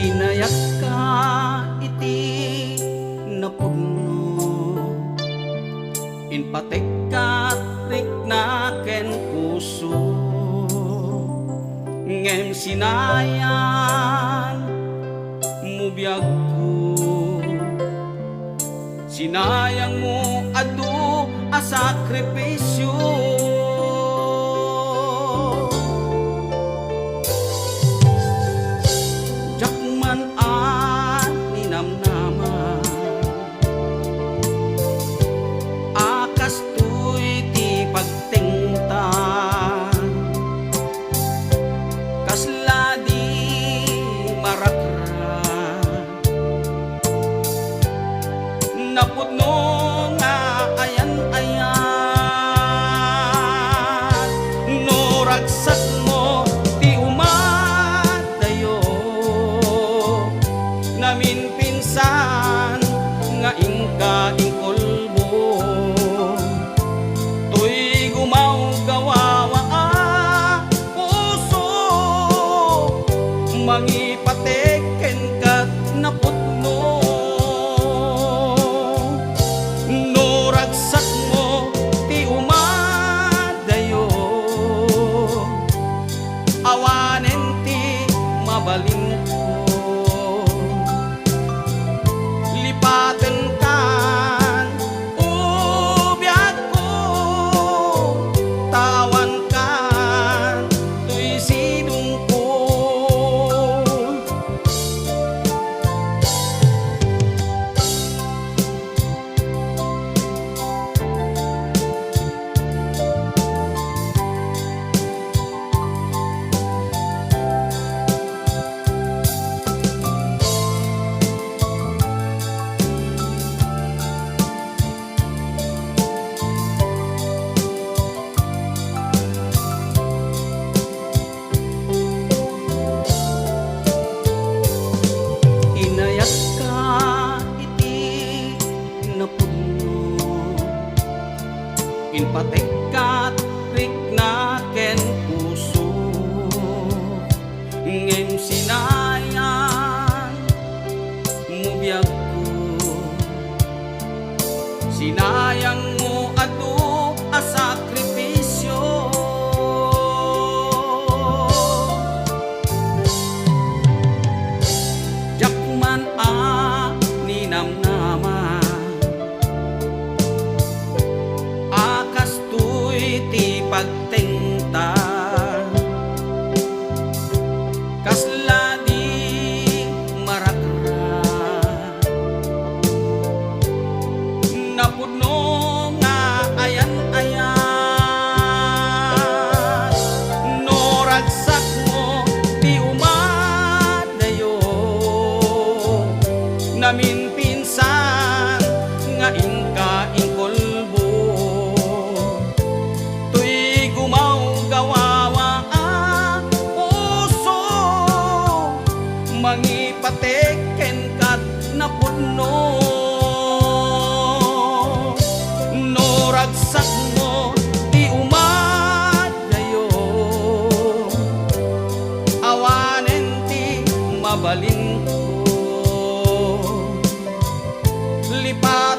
Inayak ka iti napudno, inpatek ka rikna ken puso, ngem sinayan mo biag ko, sinayang mo adu a sakripisyo. Jakman a ninamnama, akas tuy ti pagtingta, kasla di marakra, napudno nga ayan-ayan, no ragsak mo ti umadayo, namin pinsan nga ingka ingkolbo, tuy gumaw gawawa a puso, mangipateken kat napudno. No ragsak mo ti umadayo, awanen ti mabalin ko, lipaten kan ubyag ko, tawan kan tuy sidong ko. Inayak ka iti napudno, inpatek kat rikna ken puso, ngem sinayan mo biag ko, sinayang mo adu a sakripisyo. Jakman a ninamnama, akas tuy ti pagtingta, kasla di marakra, napudno nga ayan-ayan, no ragsak mo ti umadayo, namin pinsan nga ingka ingkolbo, tuy gumaw gawawa a puso, mangipateken kat napudno. No ragsak mo ti umadayo, awanen ti mabalin ko, lipa